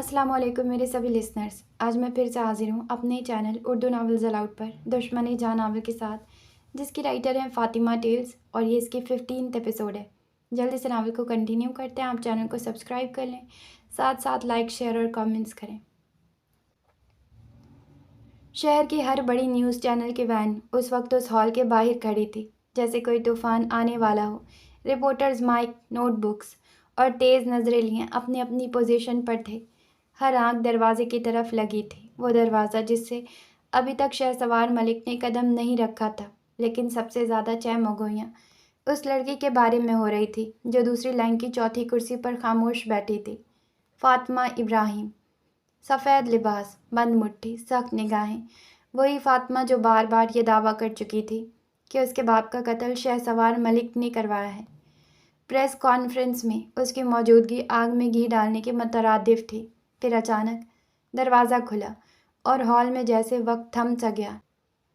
السلام علیکم میرے سبھی لسنرز. آج میں پھر سے حاضر ہوں اپنے چینل اردو ناولز الاؤڈ پر دشمن جان ناول کے ساتھ، جس کی رائٹر ہیں فاطمہ ٹیلز، اور یہ اس کی 15th ایپیسوڈ ہے. جلدی سے ناول کو کنٹینیو کرتے ہیں. آپ چینل کو سبسکرائب کر لیں، ساتھ ساتھ لائک، شیئر اور کامنٹس کریں. شہر کی ہر بڑی نیوز چینل کی وین اس وقت اس ہال کے باہر کھڑی تھی جیسے کوئی طوفان آنے والا ہو. رپورٹرز مائک، نوٹ بکس اور تیز نظریں لیے اپنی اپنی پوزیشن پر تھے. ہر آنکھ دروازے کی طرف لگی تھی، وہ دروازہ جس سے ابھی تک شہسوار ملک نے قدم نہیں رکھا تھا. لیکن سب سے زیادہ چہم و گوئیاں اس لڑکی کے بارے میں ہو رہی تھی جو دوسری لائن کی چوتھی کرسی پر خاموش بیٹھی تھی. فاطمہ ابراہیم. سفید لباس، بند مٹھی، سخت نگاہیں. وہی فاطمہ جو بار بار یہ دعویٰ کر چکی تھی کہ اس کے باپ کا قتل شہسوار ملک نے کروایا ہے. پریس کانفرنس میں اس کی موجودگی آگ میں گھی ڈالنے کے مترادف تھی. پھر اچانک دروازہ کھلا اور ہال میں جیسے وقت تھم سا گیا.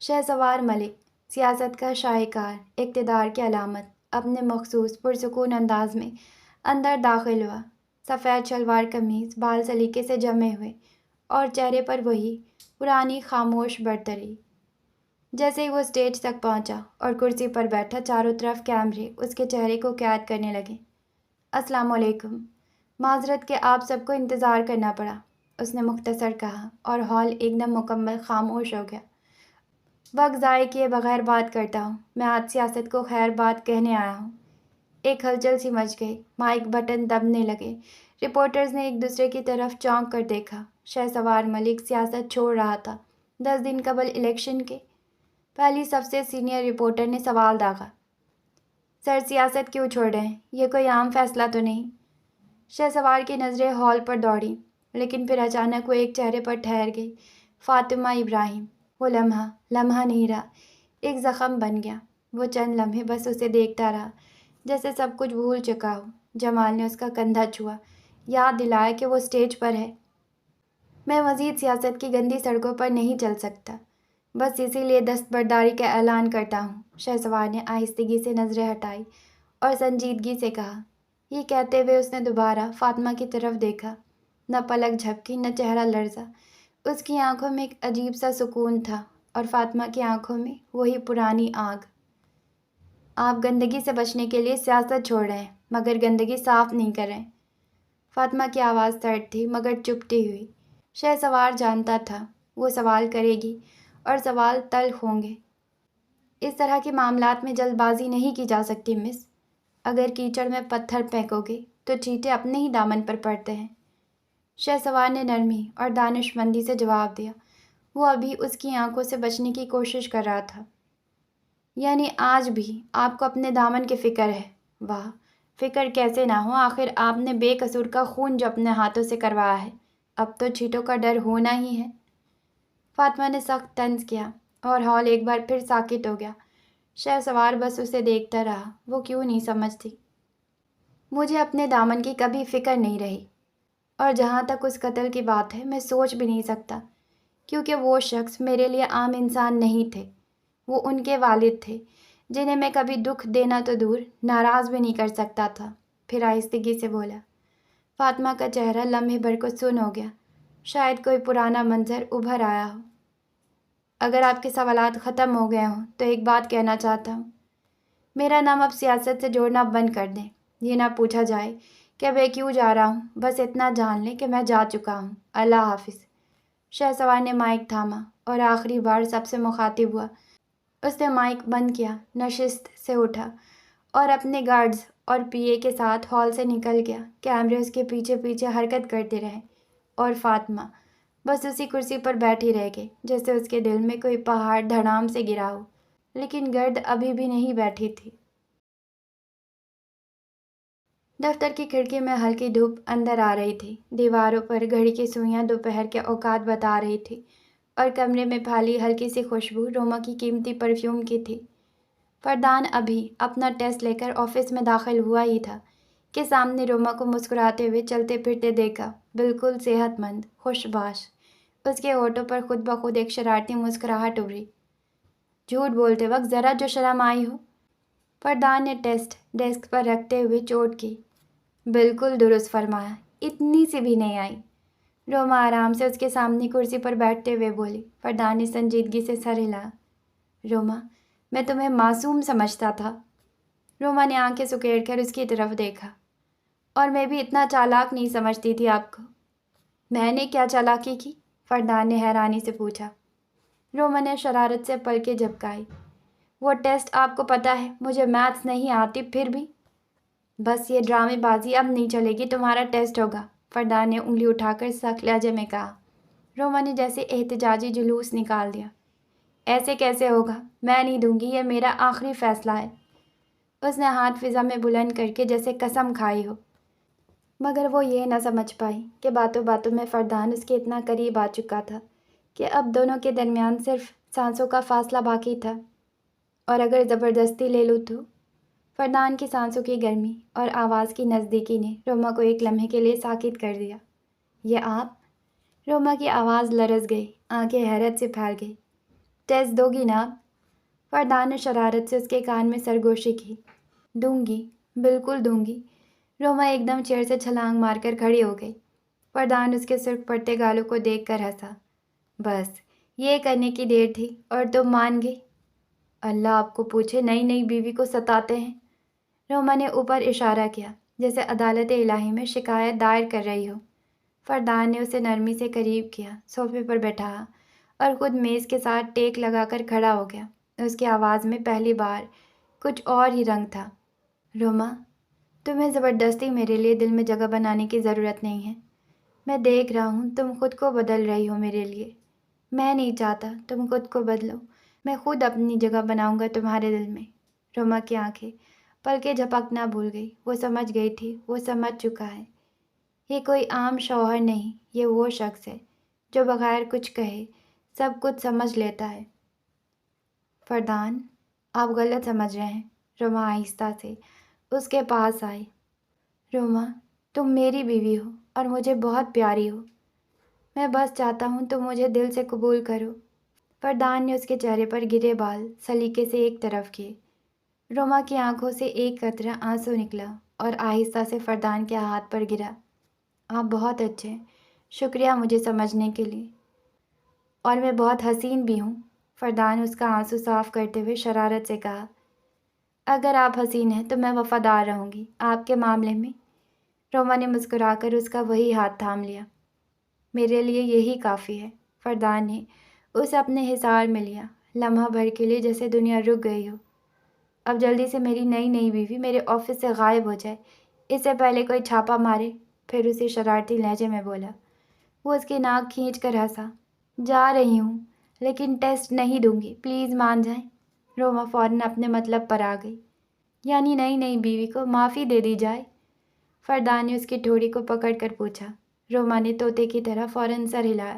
شہسوار ملک، سیاست کا شاہکار، اقتدار کی علامت، اپنے مخصوص پرسکون انداز میں اندر داخل ہوا. سفید شلوار قمیض، بال سلیقے سے جمے ہوئے اور چہرے پر وہی پرانی خاموش برتری. جیسے ہی وہ اسٹیج تک پہنچا اور کرسی پر بیٹھا، چاروں طرف کیمرے اس کے چہرے کو قید کرنے لگے. السلام علیکم. معذرت کہ آپ سب کو انتظار کرنا پڑا، اس نے مختصر کہا، اور ہال ایک دم مکمل خاموش ہو گیا. وقت ضائع کیے بغیر بات کرتا ہوں. میں آج سیاست کو خیر بات کہنے آیا ہوں. ایک ہلچل سی مچ گئی. مائک بٹن دبنے لگے. رپورٹرز نے ایک دوسرے کی طرف چونک کر دیکھا. شہسوار ملک سیاست چھوڑ رہا تھا. 10 دن قبل الیکشن کے پہلی سب سے سینئر رپورٹر نے سوال داغا. سر، سیاست کیوں چھوڑ رہے ہیں؟ یہ کوئی عام فیصلہ تو نہیں؟ شہسوار کی نظریں ہال پر دوڑیں، لیکن پھر اچانک وہ ایک چہرے پر ٹھہر گئی. فاطمہ ابراہیم. وہ لمحہ نہیں رہا، ایک زخم بن گیا. وہ چند لمحے بس اسے دیکھتا رہا، جیسے سب کچھ بھول چکا ہو. جمال نے اس کا کندھا چھوا، یاد دلایا کہ وہ اسٹیج پر ہے. میں مزید سیاست کی گندی سڑکوں پر نہیں چل سکتا، بس اسی لیے دستبرداری کا اعلان کرتا ہوں. شہسوار نے آہستگی سے نظریں ہٹائی اور سنجیدگی سے کہا. یہ کہتے ہوئے اس نے دوبارہ فاطمہ کی طرف دیکھا. نہ پلک جھپکی، نہ چہرہ لرزا. اس کی آنکھوں میں ایک عجیب سا سکون تھا، اور فاطمہ کی آنکھوں میں وہی پرانی آگ. آپ گندگی سے بچنے کے لیے سیاست چھوڑ رہے ہیں، مگر گندگی صاف نہیں کر رہے. فاطمہ کی آواز سرد تھی مگر چپتی ہوئی. شہسوار جانتا تھا وہ سوال کرے گی اور سوال تلخ ہوں گے. اس طرح کے معاملات میں جلد بازی نہیں کی جا سکتی مس. اگر کیچڑ میں پتھر پھینکو گے تو چیٹے اپنے ہی دامن پر پڑتے ہیں. شہسوار نے نرمی اور دانش مندی سے جواب دیا. وہ ابھی اس کی آنکھوں سے بچنے کی کوشش کر رہا تھا. یعنی آج بھی آپ کو اپنے دامن کی فکر ہے؟ واہ، فکر کیسے نہ ہو، آخر آپ نے بے قصور کا خون جو اپنے ہاتھوں سے کروایا ہے. اب تو چیٹوں کا ڈر ہونا ہی ہے. فاطمہ نے سخت طنز کیا اور ہال ایک بار پھر ساکت ہو گیا. شہسوار بس اسے دیکھتا رہا. وہ کیوں نہیں سمجھتی؟ مجھے اپنے دامن کی کبھی فکر نہیں رہی، اور جہاں تک اس قتل کی بات ہے، میں سوچ بھی نہیں سکتا، کیونکہ وہ شخص میرے لیے عام انسان نہیں تھے. وہ ان کے والد تھے، جنہیں میں کبھی دکھ دینا تو دور، ناراض بھی نہیں کر سکتا تھا. پھر آہستگی سے بولا. فاطمہ کا چہرہ لمحے بھر کو سن ہو گیا. شاید کوئی پرانا منظر ابھر آیا ہو. اگر آپ کے سوالات ختم ہو گئے ہوں تو ایک بات کہنا چاہتا ہوں. میرا نام اب سیاست سے جوڑنا بند کر دیں. یہ نہ پوچھا جائے کہ میں کیوں جا رہا ہوں، بس اتنا جان لیں کہ میں جا چکا ہوں. اللہ حافظ. شہسوار نے مائک تھاما اور آخری بار سب سے مخاطب ہوا. اس نے مائک بند کیا، نشست سے اٹھا اور اپنے گارڈز اور پی اے کے ساتھ ہال سے نکل گیا. کیمرے اس کے پیچھے پیچھے حرکت کرتے رہے، اور فاطمہ بس اسی کرسی پر بیٹھی رہ گئی، جیسے اس کے دل میں کوئی پہاڑ دھڑام سے گرا ہو. لیکن گرد ابھی بھی نہیں بیٹھی تھی. دفتر کی کھڑکی میں ہلکی دھوپ اندر آ رہی تھی. دیواروں پر گھڑی کی سوئیاں دوپہر کے اوقات بتا رہی تھی، اور کمرے میں پھیلی ہلکی سی خوشبو روما کی قیمتی پرفیوم کی تھی. فردان ابھی اپنا ٹیسٹ لے کر آفس میں داخل ہوا ہی تھا کہ سامنے روما کو مسکراتے ہوئے چلتے پھرتے دیکھا. بالکل صحت مند، خوش باش. اس کے ہونٹوں پر خود بخود ایک شرارتی مسکراہٹ ابھری. جھوٹ بولتے وقت ذرا جو شرم آئی ہو. فردان نے ٹیسٹ ڈیسک پر رکھتے ہوئے چوٹ کی. بالکل درست فرمایا، اتنی سی بھی نہیں آئی. روما آرام سے اس کے سامنے کرسی پر بیٹھتے ہوئے بولی۔ فردان نے سنجیدگی سے سر ہلایا۔ روما، میں تمہیں معصوم سمجھتا تھا۔ روما نے آنکھیں سکیڑ کر اس کی طرف دیکھا۔ اور میں بھی اتنا چالاک نہیں سمجھتی تھی آپ کو۔ میں نے کیا چالاکی کی؟ فردان نے حیرانی سے پوچھا۔ روما نے شرارت سے پلکیں جھپکائی۔ وہ ٹیسٹ آپ کو پتہ ہے مجھے میتھس نہیں آتی، پھر بھی۔ بس یہ ڈرامے بازی اب نہیں چلے گی، تمہارا ٹیسٹ ہوگا، فردان نے انگلی اٹھا کر سخت لہجے میں کہا۔ روما نے جیسے احتجاجی جلوس نکال دیا۔ ایسے کیسے ہوگا؟ میں نہیں دوں گی، یہ میرا آخری فیصلہ ہے۔ اس نے ہاتھ فضا میں بلند کر کے جیسے قسم کھائی ہو۔ مگر وہ یہ نہ سمجھ پائی کہ باتوں باتوں میں فردان اس کے اتنا قریب آ چکا تھا کہ اب دونوں کے درمیان صرف سانسوں کا فاصلہ باقی تھا، اور اگر زبردستی لے لوں تو۔ فردان کی سانسوں کی گرمی اور آواز کی نزدیکی نے روما کو ایک لمحے کے لیے ساکت کر دیا۔ یہ آپ؟ روما کی آواز لرز گئی، آنکھیں حیرت سے پھیل گئی۔ ٹیسٹ دو گی نا آپ؟ فردان نے شرارت سے اس کے کان میں سرگوشی کی۔ دوں گی، بالکل دوں گی۔ روما ایک دم چیئر سے چھلانگ مار کر کھڑی ہو گئی۔ فردان اس کے سرخ پڑتے گالوں کو دیکھ کر ہنسا۔ بس یہ کرنے کی دیر تھی اور تم مان گئی۔ اللہ آپ کو پوچھے، نئی نئی بیوی کو ستاتے ہیں۔ روما نے اوپر اشارہ کیا، جیسے عدالت الہی میں شکایت دائر کر رہی ہو۔ فردان نے اسے نرمی سے قریب کیا، صوفے پر بٹھایا اور خود میز کے ساتھ ٹیک لگا کر کھڑا ہو گیا۔ اس کی آواز میں پہلی بار کچھ اور ہی رنگ تھا۔ روما، تمہیں زبردستی میرے لیے دل میں جگہ بنانے کی ضرورت نہیں ہے۔ میں دیکھ رہا ہوں تم خود کو بدل رہی ہو میرے لیے۔ میں نہیں چاہتا تم خود کو بدلو، میں خود اپنی جگہ بناؤں گا تمہارے دل میں۔ روما کی آنکھیں پلکیں جھپکنا بھول گئی۔ وہ سمجھ گئی تھی، وہ سمجھ چکا ہے۔ یہ کوئی عام شوہر نہیں، یہ وہ شخص ہے جو بغیر کچھ کہے سب کچھ سمجھ لیتا ہے۔ فردان، آپ غلط سمجھ رہے ہیں۔ روما آہستہ سے اس کے پاس آئی۔ روما، تم میری بیوی ہو اور مجھے بہت پیاری ہو۔ میں بس چاہتا ہوں تم مجھے دل سے قبول کرو۔ فردان نے اس کے چہرے پر گرے بال سلیقے سے ایک طرف کیے۔ روما کی آنکھوں سے ایک قطرہ آنسو نکلا اور آہستہ سے فردان کے ہاتھ پر گرا۔ آپ بہت اچھے ہیں، شکریہ مجھے سمجھنے کے لیے۔ اور میں بہت حسین بھی ہوں، فردان اس کا آنسو صاف کرتے ہوئے شرارت سے کہا۔ اگر آپ حسین ہیں تو میں وفادار رہوں گی آپ کے معاملے میں۔ روما نے مسکرا کر اس کا وہی ہاتھ تھام لیا۔ میرے لیے یہی کافی ہے۔ فردان نے اسے اپنے حصار میں لیا، لمحہ بھر کے لیے جیسے دنیا رک گئی ہو۔ اب جلدی سے میری نئی بیوی میرے آفس سے غائب ہو جائے، اس سے پہلے کوئی چھاپا مارے۔ پھر اسے شرارتی لہجے میں بولا۔ وہ اس کی ناک کھینچ کر ہنسا۔ جا رہی ہوں، لیکن ٹیسٹ نہیں دوں گی، پلیز مان جائیں۔ روما فوراً اپنے مطلب پر آ گئی۔ یعنی نئی بیوی کو معافی دے دی جائے؟ فردان نے اس کی ٹھوڑی کو پکڑ کر پوچھا۔ روما نے طوطے کی طرح فوراً سر ہلایا۔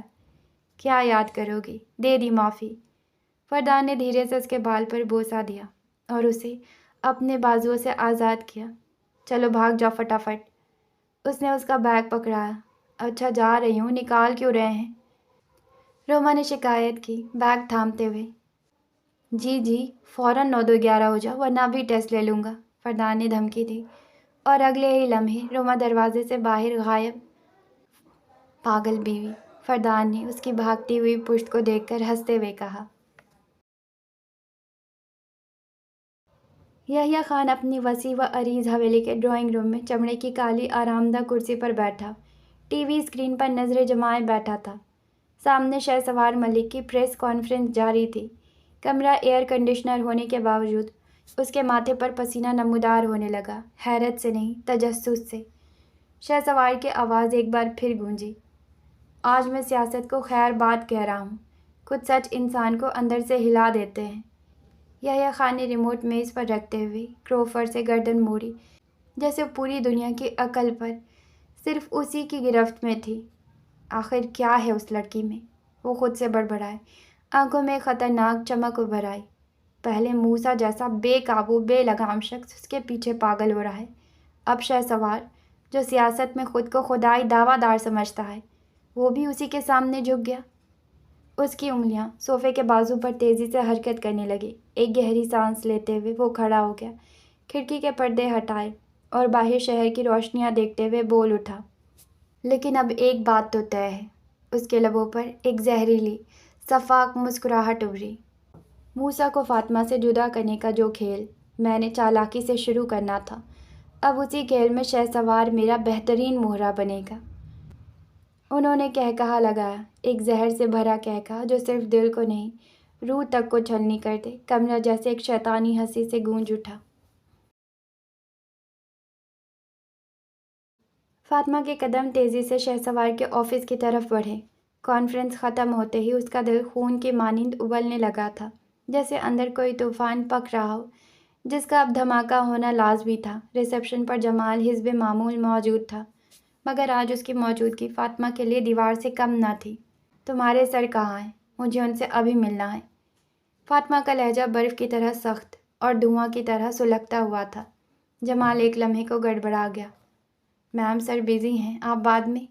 کیا یاد کرو گی؟ دے دی معافی۔ فردان نے دھیرے سے اس کے بال پر بوسہ دیا اور اسے اپنے بازوؤں سے آزاد کیا۔ چلو بھاگ جاؤ فٹافٹ۔ اس نے اس کا بیگ پکڑایا۔ اچھا جا رہی ہوں، نکال کیوں رہے ہیں؟ روما نے شکایت کی، بیگ تھامتے ہوئے۔ جی فوراً 9-2-11 ہو جاؤ ورنہ بھی ٹیسٹ لے لوں گا، فردان نے دھمکی دی، اور اگلے ہی لمحے روما دروازے سے باہر غائب۔ پاگل بیوی، فردان نے اس کی بھاگتی ہوئی پشت کو دیکھ کر ہنستے ہوئے کہا۔ یحییٰ خان اپنی وسیع و عریض حویلی کے ڈرائنگ روم میں چمڑے کی کالی آرام دہ کرسی پر بیٹھا ٹی وی اسکرین پر نظریں جمائے بیٹھا تھا۔ سامنے شہسوار ملک کی پریس کانفرنس جاری تھی۔ کمرہ ایئر کنڈیشنر ہونے کے باوجود اس کے ماتھے پر پسینہ نمودار ہونے لگا، حیرت سے نہیں، تجسس سے۔ شہسوار کی آواز ایک بار پھر گونجی۔ آج میں سیاست کو خیر بات کہہ رہا ہوں، کچھ سچ انسان کو اندر سے ہلا دیتے ہیں۔ یحییٰ خان نے ریموٹ میز پر رکھتے ہوئے کروفر سے گردن موڑی، جیسے پوری دنیا کی عقل پر صرف اسی کی گرفت میں تھی۔ آخر کیا ہے اس لڑکی میں؟ وہ خود سے بڑبڑائے، آنکھوں میں خطرناک چمک ابھر آئی۔ پہلے موسیٰ جیسا بے قابو بے لگام شخص اس کے پیچھے پاگل ہو رہا ہے، اب شہسوار جو سیاست میں خود کو خدائی دعویٰ دار سمجھتا ہے، وہ بھی اسی کے سامنے جھک گیا۔ اس کی انگلیاں صوفے کے بازو پر تیزی سے حرکت کرنے لگی۔ ایک گہری سانس لیتے ہوئے وہ کھڑا ہو گیا، کھڑکی کے پردے ہٹائے اور باہر شہر کی روشنیاں دیکھتے ہوئے بول اٹھا۔ لیکن اب ایک بات تو طے ہے۔ اس کے لبوں پر ایک زہریلی شفاف مسکراہٹ ابھری۔ موسیٰ کو فاطمہ سے جدا کرنے کا جو کھیل میں نے چالاکی سے شروع کرنا تھا، اب اسی کھیل میں شہسوار میرا بہترین مہرہ بنے گا۔ انہوں نے کہکہا لگایا، ایک زہر سے بھرا کہکہا جو صرف دل کو نہیں، روح تک کو چھلنی کر دے۔ کمرہ جیسے ایک شیطانی ہنسی سے گونج اٹھا۔ فاطمہ کے قدم تیزی سے شہسوار کے آفس کی طرف بڑھے۔ کانفرنس ختم ہوتے ہی اس کا دل خون کے مانند ابلنے لگا تھا، جیسے اندر کوئی طوفان پک رہا ہو جس کا اب دھماکہ ہونا لازمی تھا۔ ریسیپشن پر جمال حسب معمول موجود تھا، مگر آج اس کی موجودگی فاطمہ کے لیے دیوار سے کم نہ تھی۔ تمہارے سر کہاں ہیں؟ مجھے ان سے ابھی ملنا ہے۔ فاطمہ کا لہجہ برف کی طرح سخت اور دھواں کی طرح سلگتا ہوا تھا۔ جمال ایک لمحے کو گڑبڑا گیا۔ میم سر بزی ہیں، آپ بعد میں۔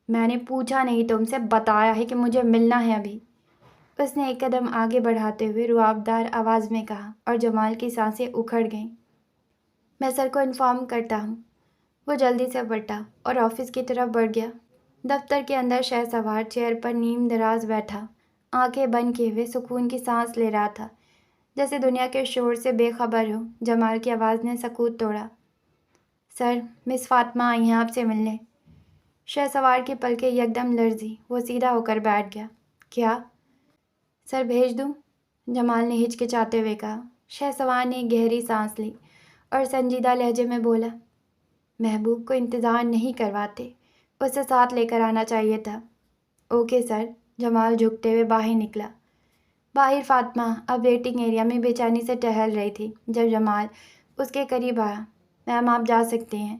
میں نے پوچھا نہیں، تم سے بتایا ہے کہ مجھے ملنا ہے ابھی۔ اس نے ایک قدم آگے بڑھاتے ہوئے رعب دار آواز میں کہا، اور جمال کی سانسیں اکھڑ گئیں۔ میں سر کو انفارم کرتا ہوں۔ وہ جلدی سے پلٹا اور آفس کی طرف بڑھ گیا۔ دفتر کے اندر شہسوار چیئر پر نیم دراز بیٹھا، آنکھیں بند کیے ہوئے سکون کی سانس لے رہا تھا، جیسے دنیا کے شور سے بے خبر ہو۔ جمال کی آواز نے سکوت توڑا۔ سر، مس فاطمہ آئی ہیں آپ سے ملنے۔ شہسوار کی پلکیں یکدم لرزی، وہ سیدھا ہو کر بیٹھ گیا۔ کیا؟ سر بھیج دوں؟ جمال نے ہچکچاتے ہوئے کہا۔ شہسوار نے ایک گہری سانس لی اور سنجیدہ لہجے میں بولا، محبوب کو انتظار نہیں کرواتے، اسے ساتھ لے کر آنا چاہیے تھا۔ Okay sir. جمال جھکتے ہوئے باہر نکلا۔ باہر فاطمہ اب ویٹنگ ایریا میں بے چینی سے ٹہل رہی تھی۔ جب جمال اس کے قریب آیا، میم آپ جا سکتے ہیں۔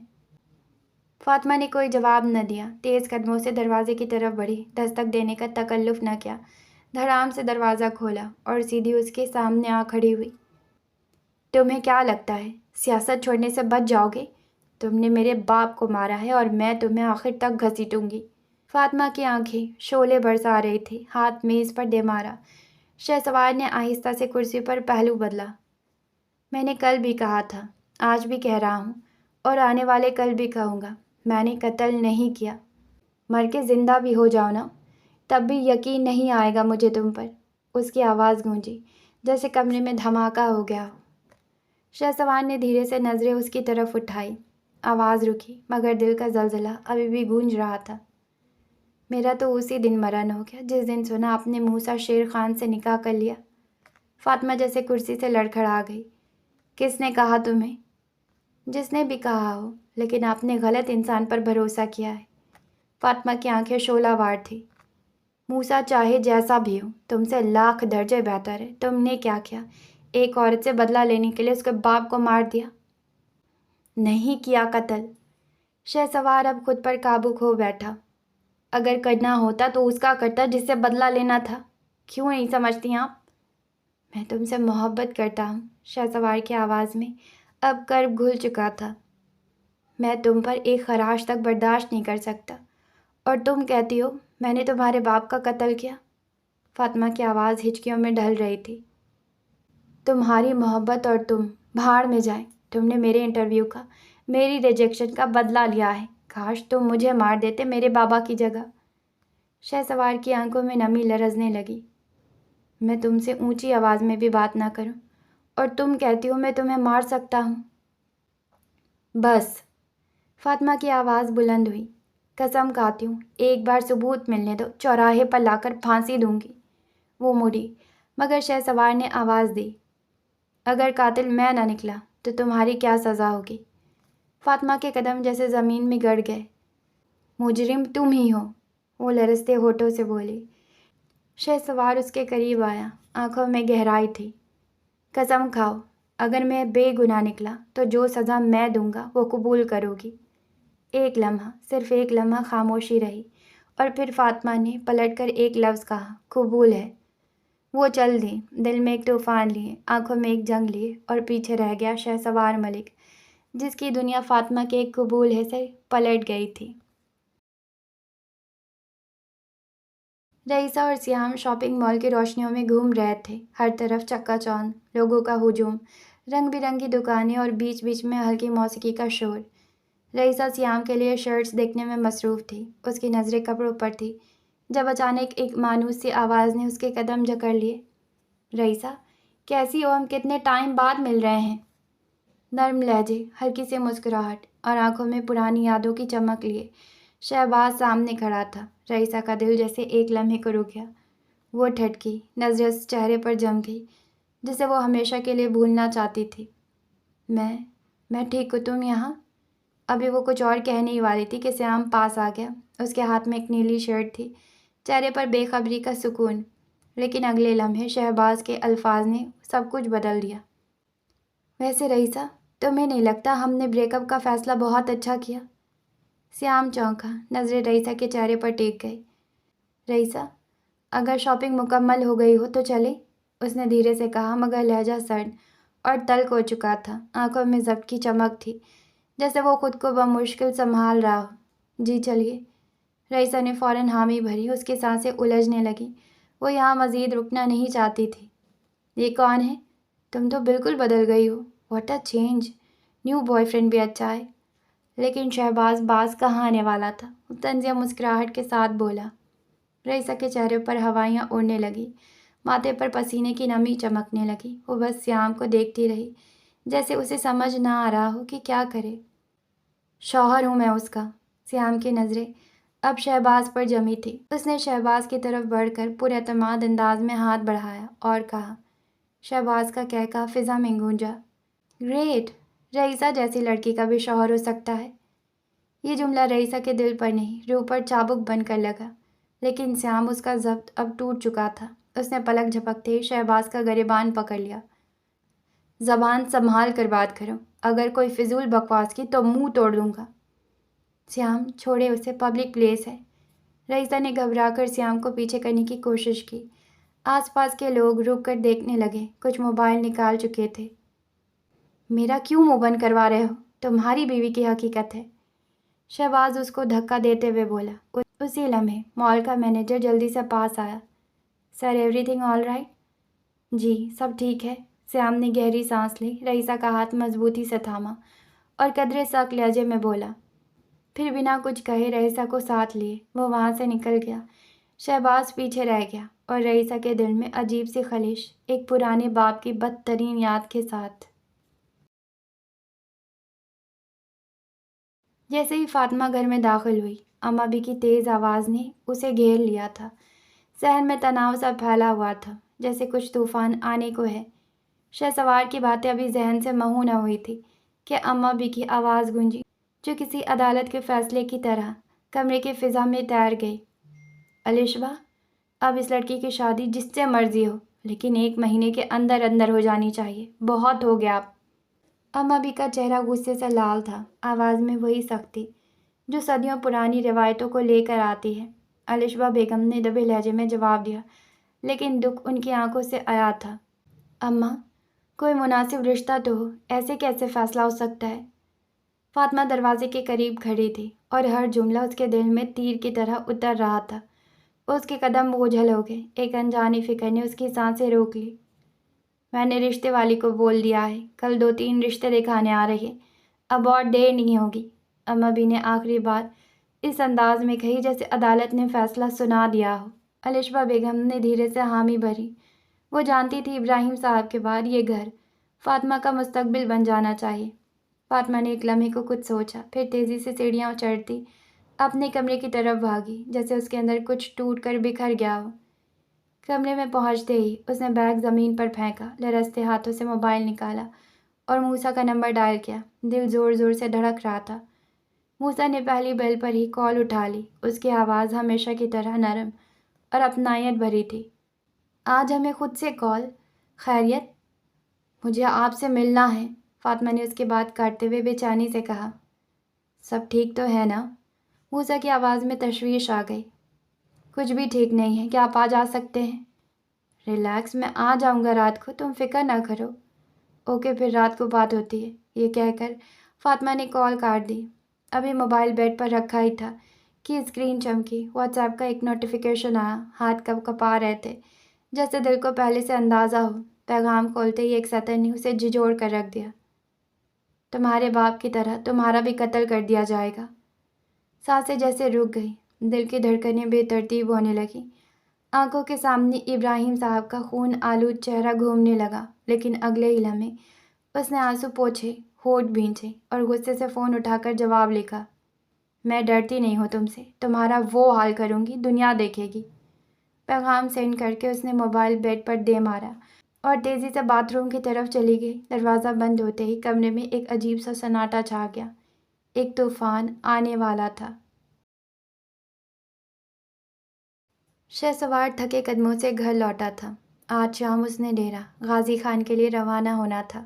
فاطمہ نے کوئی جواب نہ دیا، تیز قدموں سے دروازے کی طرف بڑھی، دستک دینے کا تکلف نہ کیا، دھڑام سے دروازہ کھولا اور سیدھی اس کے سامنے آ کھڑی ہوئی۔ تمہیں کیا لگتا ہے سیاست چھوڑنے سے بچ جاؤ گے؟ تم نے میرے باپ کو مارا ہے اور میں تمہیں آخر تک گھسیٹوں گی۔ فاطمہ کی آنکھیں شعلے برسا رہی تھی، ہاتھ میز پر دے مارا۔ شہسوار نے آہستہ سے کرسی پر پہلو بدلا۔ میں نے کل بھی کہا تھا، آج بھی کہہ رہا ہوں، اور آنے والے کل بھی کہوں گا، میں نے قتل نہیں کیا۔ مر کے زندہ بھی ہو جاؤ نا، تب بھی یقین نہیں آئے گا مجھے تم پر۔ اس کی آواز گونجی جیسے کمرے میں دھماکہ ہو گیا ہو۔ شہسوار نے دھیرے سے نظریں اس کی طرف اٹھائی۔ آواز رکی، مگر دل کا زلزلہ ابھی بھی گونج رہا تھا۔ میرا تو اسی دن مرن ہو گیا جس دن سنا آپ نے موسیٰ شیر خان سے نکاح کر لیا۔ فاطمہ جیسے کرسی سے لڑکھڑا گئی۔ کس نے کہا تمہیں؟ جس نے بھی کہا ہو، لیکن آپ نے غلط انسان پر بھروسہ کیا ہے۔ فاطمہ کی آنکھیں شعلہ وار تھیں۔ موسیٰ چاہے جیسا بھی ہو، تم سے لاکھ درجے بہتر ہے۔ تم نے کیا کیا؟ ایک عورت سے بدلہ لینے کے لیے اس کے باپ کو مار دیا۔ نہیں کیا قتل۔ شہسوار اب خود پر قابو کھو بیٹھا۔ اگر کرنا ہوتا تو اس کا کرتا جس سے بدلہ لینا تھا۔ کیوں نہیں سمجھتی آپ؟ میں تم سے محبت کرتا ہوں۔ شہسوار کی آواز میں اب کرب گھل چکا تھا۔ میں تم پر ایک خراش تک برداشت نہیں کر سکتا، اور تم کہتی ہو میں نے تمہارے باپ کا قتل کیا۔ فاطمہ کی آواز ہچکیوں میں ڈھل رہی تھی۔ تمہاری محبت اور تم بھاڑ میں جائیں۔ تم نے میرے انٹرویو کا، میری ریجیکشن کا بدلہ لیا ہے۔ کاش تم مجھے مار دیتے میرے بابا کی جگہ۔ شہسوار کی آنکھوں میں نمی لرزنے لگی۔ میں تم سے اونچی آواز میں بھی بات نہ کروں، اور تم کہتی ہو میں تمہیں مار سکتا ہوں۔ بس۔ فاطمہ کی آواز بلند ہوئی۔ قسم کھاتی ہوں، ایک بار ثبوت ملنے دو، چوراہے پر لا کر پھانسی دوں گی۔ وہ مڑی، مگر شہسوار نے آواز دی، اگر قاتل میں نہ نکلا تو تمہاری کیا سزا ہوگی؟ فاطمہ کے قدم جیسے زمین میں گڑ گئے۔ مجرم تم ہی ہو، وہ لرزتے ہونٹوں سے بولی۔ شہسوار اس کے قریب آیا، آنکھوں میں گہرائی تھی۔ قسم کھاؤ، اگر میں بے گناہ نکلا تو جو سزا میں دوں گا وہ قبول کرو گی۔ ایک لمحہ، صرف ایک لمحہ خاموشی رہی، اور پھر فاطمہ نے پلٹ کر ایک لفظ کہا، قبول ہے۔ وہ چل دی، دل میں ایک طوفان لیے، آنکھوں میں ایک جنگ لیے، اور پیچھے رہ گیا شہسوار ملک، جس کی دنیا فاطمہ کے ایک قبول ہے سے پلٹ گئی تھی۔ رئیسہ اور سیام شاپنگ مال کی روشنیوں میں گھوم رہے تھے، ہر طرف چکا چوند، لوگوں کا ہجوم، رنگ برنگی دکانیں اور بیچ بیچ میں ہلکی موسیقی کا شور۔ رئیسہ سیام کے لیے شرٹس دیکھنے میں مصروف تھی، اس کی نظریں کپڑوں پر تھی جب اچانک ایک مانوس سی آواز نے اس کے قدم جکڑ لیے۔ رئیسہ، کیسی ہو؟ ہم کتنے ٹائم بعد مل رہے ہیں۔ نرم لہجے، ہلکی سی مسکراہٹ اور آنکھوں میں پرانی یادوں کی چمک لیے شہباز سامنے کھڑا تھا۔ رئیسہ کا دل جیسے ایک لمحے کو رک گیا۔ وہ ٹھٹکی، نظریں اس چہرے پر جم گئی جسے وہ ہمیشہ کے لیے بھولنا چاہتی تھی۔ میں ٹھیک ہوں، تم یہاں؟ ابھی وہ کچھ اور کہنے ہی والی تھی کہ سیام پاس آ گیا۔ اس کے ہاتھ میں ایک نیلی شرٹ تھی، چہرے پر بے خبری کا سکون، لیکن اگلے لمحے شہباز کے الفاظ نے سب کچھ بدل دیا۔ ویسے رئیسہ، تمہیں نہیں لگتا ہم نے بریک اپ کا فیصلہ بہت اچھا کیا؟ سیام چونکا، نظریں رئیسہ کے چہرے پر ٹیک گئی۔ رئیسہ، اگر شاپنگ مکمل ہو گئی ہو تو چلیں، اس نے دھیرے سے کہا، مگر لہجہ سرد اور تلخ ہو چکا تھا۔ آنکھوں میں ضبط کی چمک تھی، جیسے وہ خود کو بمشکل سنبھال رہا ہو۔ جی چلیے۔ رئیسہ نے فوراً حامی بھری، اس کی سانسیں الجھنے لگیں۔ وہ یہاں مزید رکنا نہیں چاہتی تھی۔ یہ کون ہے؟ تم تو بالکل بدل گئی ہو۔ What a change! New boyfriend بھی اچھا ہے۔ لیکن شہباز باز کہاں آنے والا تھا؟ وہ طنزیہ مسکراہٹ کے ساتھ بولا۔ رئیسہ کے چہرے پر ہوائیاں اڑنے لگیں، ماتھے پر پسینے کی نمی چمکنے لگی۔ وہ بس سیام کو دیکھتی رہی، جیسے اسے سمجھ نہ آ رہا ہو کہ کیا کرے۔ شوہر ہوں میں اس کا۔ سیام کی نظریں اب شہباز پر جمی تھی۔ اس نے شہباز کی طرف بڑھ کر پراعتماد انداز میں ہاتھ بڑھایا اور کہا۔ شہباز کا کہکہا فضا میں گونجا۔ گریٹ! رئیسہ جیسی لڑکی کا بھی شوہر ہو سکتا ہے۔ یہ جملہ رئیسہ کے دل پر نہیں، روح پر چابک بن کر لگا، لیکن سیام اس کا ضبط اب ٹوٹ چکا تھا۔ اس نے پلک جھپکتے ہی شہباز کا گریبان پکڑ لیا۔ زبان سنبھال کر بات کرو، اگر کوئی فضول بکواس کی تو منہ توڑ دوں گا۔ سیام، چھوڑے اسے، پبلک پلیس ہے۔ رئیسہ نے گھبرا کر سیام کو پیچھے کرنے کی کوشش کی۔ آس پاس کے لوگ رک کر دیکھنے لگے، کچھ موبائل نکال چکے تھے۔ میرا کیوں منہ بند کروا رہے ہو؟ تمہاری بیوی کی حقیقت ہے۔ شہباز اس کو دھکا دیتے ہوئے بولا۔ اسی لمحے مال کا مینیجر جلدی سے پاس آیا۔ سر، ایوری تھنگ آل رائٹ؟ جی، سب ٹھیک ہے۔ سیام نے گہری سانس لی، رئیسہ کا ہاتھ مضبوطی سے تھاما اور قدرے سخت لہجے میں بولا۔ پھر بنا کچھ کہے رئیسہ کو ساتھ لیے وہ وہاں سے نکل گیا۔ شہباز پیچھے رہ گیا اور رئیسہ کے دل میں عجیب سی خلش، ایک پرانے باپ کی بدترین یاد کے ساتھ۔ جیسے ہی فاطمہ گھر میں داخل ہوئی، اماں بھی کی تیز آواز نے اسے گھیر لیا تھا۔ ذہن میں تناؤ سا پھیلا ہوا تھا، جیسے کچھ طوفان آنے کو ہے۔ شہسوار کی باتیں ابھی ذہن سے محو نہ ہوئی تھی کہ اماں بھی کی آواز گونجی، جو کسی عدالت کے فیصلے کی طرح کمرے کی فضا میں تیر گئی۔ الشبہ، اب اس لڑکی کی شادی جس سے مرضی ہو، لیکن 1 مہینے کے اندر اندر ہو جانی چاہیے۔ بہت ہو گیا اب۔ اماں بھی کا چہرہ غصے سے لال تھا، آواز میں وہی سختی جو صدیوں پرانی روایتوں کو لے کر آتی ہے۔ الشبہ بیگم نے دبے لہجے میں جواب دیا، لیکن دکھ ان کی آنکھوں سے آیا تھا۔ اماں، کوئی مناسب رشتہ تو ہو، ایسے کیسے فیصلہ ہو سکتا ہے؟ فاطمہ دروازے کے قریب کھڑی تھی اور ہر جملہ اس کے دل میں تیر کی طرح اتر رہا تھا۔ اس کے قدم بوجھل ہو گئے، ایک انجانی فکر نے اس کی سانسیں روک لی۔ میں نے رشتے والی کو بول دیا ہے، کل 2-3 رشتے دکھانے آ رہے ہیں، اب اور دیر نہیں ہوگی۔ اماں بھی نے آخری بات اس انداز میں کہی جیسے عدالت نے فیصلہ سنا دیا ہو۔ الشبہ بیگم نے دھیرے سے حامی بھری۔ وہ جانتی تھی ابراہیم صاحب کے بعد یہ گھر فاطمہ کا مستقبل بن جانا چاہیے۔ فاطمہ نے ایک لمحے کو کچھ سوچا، پھر تیزی سے سیڑھیاں چڑھتی اپنے کمرے کی طرف بھاگی، جیسے اس کے اندر کچھ ٹوٹ کر بکھر گیا ہو۔ کمرے میں پہنچتے ہی اس نے بیگ زمین پر پھینکا، لرزتے ہاتھوں سے موبائل نکالا اور موسیٰ کا نمبر ڈائل کیا۔ دل زور زور سے دھڑک رہا تھا۔ موسیٰ نے پہلی بیل پر ہی کال اٹھا لی۔ اس کی آواز ہمیشہ کی طرح نرم اور اپنائیت بھری تھی۔ آج ہمیں خود سے کال؟ خیریت؟ مجھے آپ سے ملنا ہے، فاطمہ نے اس کی بات کاٹتے ہوئے بے چینی سے کہا۔ سب ٹھیک تو ہے نا؟ موسیٰ کی آواز میں تشویش آ گئی۔ کچھ بھی ٹھیک نہیں ہے، کیا آپ آج آ سکتے ہیں؟ ریلیکس، میں آ جاؤں گا رات کو، تم فکر نہ کرو۔ اوکے، پھر رات کو بات ہوتی ہے۔ یہ کہہ کر فاطمہ نے کال کاٹ دی۔ ابھی موبائل بیڈ پر رکھا ہی تھا کہ اسکرین چمکی۔ واٹس ایپ کا ایک نوٹیفیکیشن آیا۔ ہاتھ کب کپا رہے تھے، جیسے دل کو پہلے سے اندازہ ہو۔ پیغام کھولتے ہی ایک سطر نے اسے جھنجھوڑ کر رکھ دیا۔ تمہارے باپ کی طرح تمہارا بھی قتل کر دیا جائے گا۔ سانسیں جیسے رک گئی، دل کی دھڑکنیں بے ترتیب ہونے لگیں۔ آنکھوں کے سامنے ابراہیم صاحب کا خون آلود چہرہ گھومنے لگا، لیکن اگلے ہی لمحے اس نے آنسو پوچھے، ہونٹ بھینچے اور غصے سے فون اٹھا کر جواب لکھا، میں ڈرتی نہیں ہوں تم سے، تمہارا وہ حال کروں گی دنیا دیکھے گی۔ پیغام سینڈ کر کے اس نے موبائل بیڈ پر دے مارا اور تیزی سے باتھ روم کی طرف چلی گئی۔ دروازہ بند ہوتے ہی کمرے میں ایک عجیب سا سناٹا چھا گیا، ایک طوفان آنے والا تھا۔ شہسوار تھکے قدموں سے گھر لوٹا تھا۔ آج شام اس نے ڈیرہ غازی خان کے لیے روانہ ہونا تھا،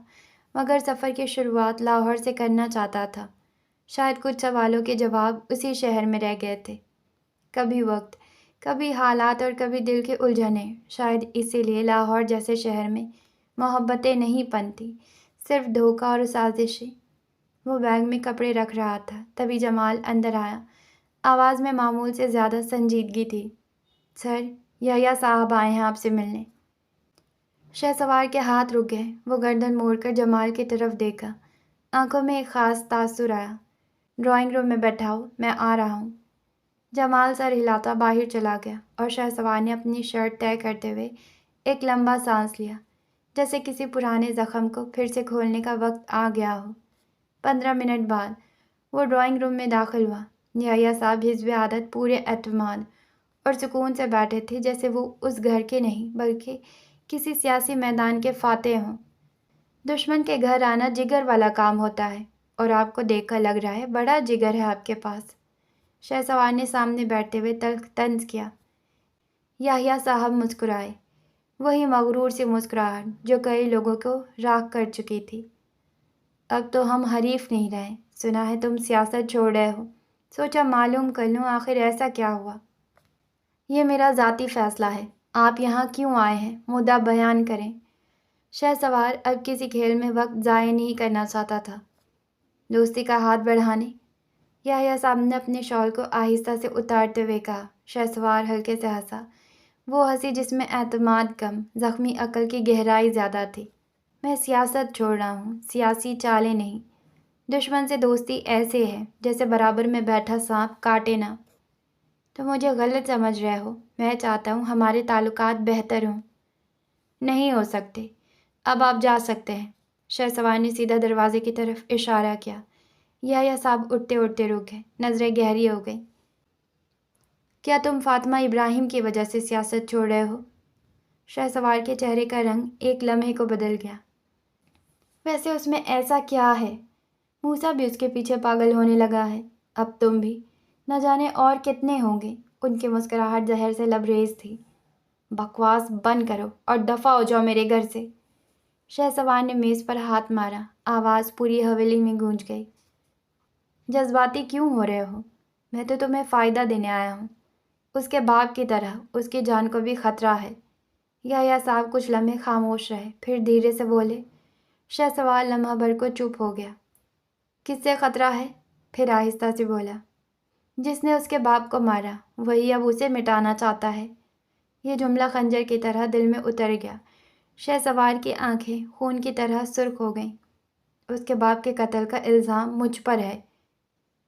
مگر سفر کی شروعات لاہور سے کرنا چاہتا تھا۔ شاید کچھ سوالوں کے جواب اسی شہر میں رہ گئے تھے، کبھی وقت، کبھی حالات اور کبھی دل کی الجھنیں۔ شاید اسی لیے لاہور جیسے شہر میں محبتیں نہیں پنتی، صرف دھوکہ اور سازشیں۔ وہ بیگ میں کپڑے رکھ رہا تھا، تبھی جمال اندر آیا۔ آواز میں معمول سے زیادہ سنجیدگی تھی۔ سر، یحییٰ صاحب آئے ہیں آپ سے ملنے۔ شہسوار کے ہاتھ رک گئے۔ وہ گردن موڑ کر جمال کی طرف دیکھا، آنکھوں میں ایک خاص تاثر آیا۔ ڈرائنگ روم میں بیٹھا ہو، میں آ رہا ہوں۔ جمال سر ہلاتا باہر چلا گیا اور شہسوار نے اپنی شرٹ طے کرتے ہوئے ایک لمبا سانس لیا، جیسے کسی پرانے زخم کو پھر سے کھولنے کا وقت آ گیا ہو۔ 15 منٹ بعد وہ ڈرائنگ روم میں داخل ہوا۔ یحییٰ صاحب حزب عادت پورے اعتماد اور سکون سے بیٹھے تھے، جیسے وہ اس گھر کے نہیں بلکہ کسی سیاسی میدان کے فاتح ہوں۔ دشمن کے گھر آنا جگر والا کام ہوتا ہے، اور آپ کو دیکھ کر لگ رہا ہے بڑا جگر ہے آپ کے پاس۔ شہسوار نے سامنے بیٹھتے ہوئے تلخ طنز کیا۔ یحییٰ صاحب مسکرائے، وہی مغرور سی مسکراہٹ جو کئی لوگوں کو راکھ کر چکی تھی۔ اب تو ہم حریف نہیں رہے، سنا ہے تم سیاست چھوڑ رہے ہو، سوچا معلوم کر لوں آخر ایسا کیا ہوا۔ یہ میرا ذاتی فیصلہ ہے، آپ یہاں کیوں آئے ہیں مدعا بیان کریں۔ شہسوار اب کسی کھیل میں وقت ضائع نہیں کرنا چاہتا تھا۔ دوستی کا ہاتھ بڑھانے؟ یحییٰ صاحب نے اپنے شال کو آہستہ سے اتارتے ہوئے کہا۔ شہسوار ہلکے سے ہنسا، وہ ہنسی جس میں اعتماد کم، زخمی عقل کی گہرائی زیادہ تھی۔ میں سیاست چھوڑ رہا ہوں، سیاسی چالیں نہیں۔ دشمن سے دوستی ایسے ہے جیسے برابر میں بیٹھا سانپ کاٹے نہ۔ تو مجھے غلط سمجھ رہے ہو، میں چاہتا ہوں ہمارے تعلقات بہتر ہوں۔ نہیں ہو سکتے، اب آپ جا سکتے ہیں۔ شہسوار نے سیدھا دروازے کی طرف اشارہ کیا۔ یحییٰ صاحب اٹھتے اٹھتے رک گئے، نظریں گہری ہو گئیں۔ کیا تم فاطمہ ابراہیم کی وجہ سے سیاست چھوڑ رہے ہو؟ شہسوار کے چہرے کا رنگ ایک لمحے کو بدل گیا۔ ویسے اس میں ایسا کیا ہے؟ موسیٰ بھی اس کے پیچھے پاگل ہونے لگا ہے، اب تم بھی، نہ جانے اور کتنے ہوں گے۔ ان کی مسکراہٹ زہر سے لبریز تھی۔ بکواس بند کرو اور دفع ہو جاؤ میرے گھر سے۔ شہسوار نے میز پر ہاتھ مارا، آواز پوری حویلی میں گونج گئی۔ جذباتی کیوں ہو رہے ہو؟ میں تو تمہیں فائدہ دینے آیا ہوں، اس کے باپ کی طرح، اس کی جان کو بھی خطرہ ہے۔ یحییٰ صاحب کچھ لمحے خاموش رہے، پھر دھیرے سے بولے۔ شہسوار لمحہ بھر کو چپ ہو گیا۔ کس سے خطرہ ہے؟ پھر آہستہ سے بولا، جس نے اس کے باپ کو مارا، وہی اب اسے مٹانا چاہتا ہے۔ یہ جملہ خنجر کی طرح دل میں اتر گیا۔ شہسوار کی آنکھیں خون کی طرح سرخ ہو گئیں۔ اس کے باپ کے قتل کا الزام مجھ پر ہے،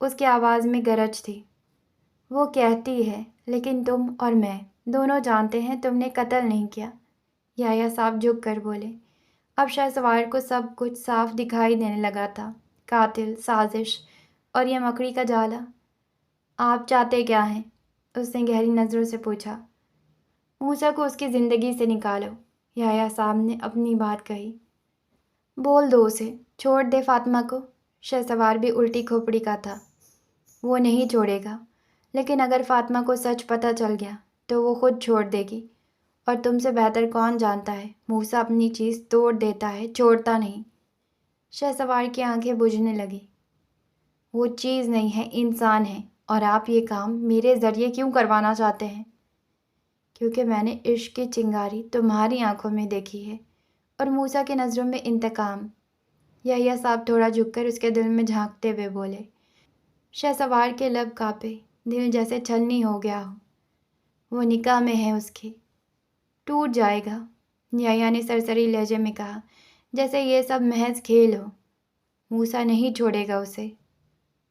اس کی آواز میں گرج تھی۔ وہ کہتی ہے، لیکن تم اور میں دونوں جانتے ہیں تم نے قتل نہیں کیا۔ یحییٰ صاحب جھک کر بولے۔ اب شہسوار کو سب کچھ صاف دکھائی دینے لگا تھا، قاتل، سازش اور یہ مکڑی کا جالا۔ آپ چاہتے کیا ہیں؟ اس نے گہری نظروں سے پوچھا۔ موسیٰ کو اس کی زندگی سے نکالو، یحییٰ صاحب نے اپنی بات کہی۔ بول دو اسے، چھوڑ دے فاطمہ کو۔ شہسوار بھی الٹی کھوپڑی کا تھا۔ وہ نہیں چھوڑے گا، لیکن اگر فاطمہ کو سچ پتہ چل گیا تو وہ خود چھوڑ دے گی، اور تم سے بہتر کون جانتا ہے موسیٰ اپنی چیز توڑ دیتا ہے، چھوڑتا نہیں۔ شہسوار کی آنکھیں بجھنے لگیں۔ وہ چیز نہیں ہے، انسان ہے، اور آپ یہ کام میرے ذریعے کیوں کروانا چاہتے ہیں؟ کیونکہ میں نے عشق کی چنگاری تمہاری آنکھوں میں دیکھی ہے، اور موسیٰ کی نظروں میں انتقام۔ یحییٰ صاحب تھوڑا جھک کر اس کے دل میں جھانکتے ہوئے بولے۔ شہسوار کے لب کانپے، دل جیسے چھلنی ہو گیا ہو۔ وہ نکاح میں ہے اس کے، ٹوٹ جائے گا۔ یحییٰ نے سرسری لہجے میں کہا، جیسے یہ سب محض کھیل ہو۔ موسیٰ نہیں چھوڑے گا اسے،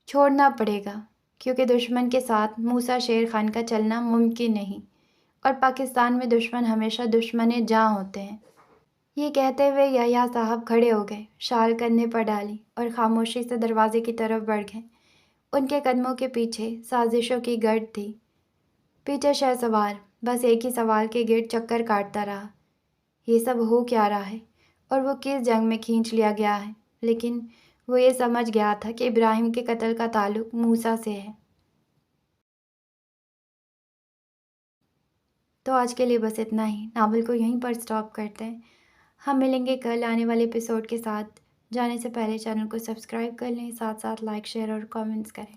چھوڑنا پڑے گا، کیونکہ دشمن کے ساتھ موسیٰ شیر خان کا چلنا ممکن نہیں، اور پاکستان میں دشمن ہمیشہ دشمن جاں ہوتے ہیں۔ یہ کہتے ہوئے یحییٰ صاحب کھڑے ہو گئے، شال کندھے پر ڈالی اور خاموشی سے دروازے کی طرف بڑھ گئے۔ ان کے قدموں کے پیچھے سازشوں کی گرد تھی۔ پیچھے شہ سوار بس ایک ہی سوال کے گرد چکر کاٹتا رہا، یہ سب ہو کیا رہا ہے اور وہ کس جنگ میں کھینچ لیا گیا ہے؟ لیکن وہ یہ سمجھ گیا تھا کہ ابراہیم کے قتل کا تعلق موسیٰ سے ہے۔ تو آج کے لیے بس اتنا ہی، ناول کو یہیں پر سٹاپ کرتے ہیں۔ ہم ملیں گے کل آنے والے ایپیسوڈ کے ساتھ۔ جانے سے پہلے چینل کو سبسکرائب کر لیں، ساتھ ساتھ لائک، شیئر اور کامنٹس کریں۔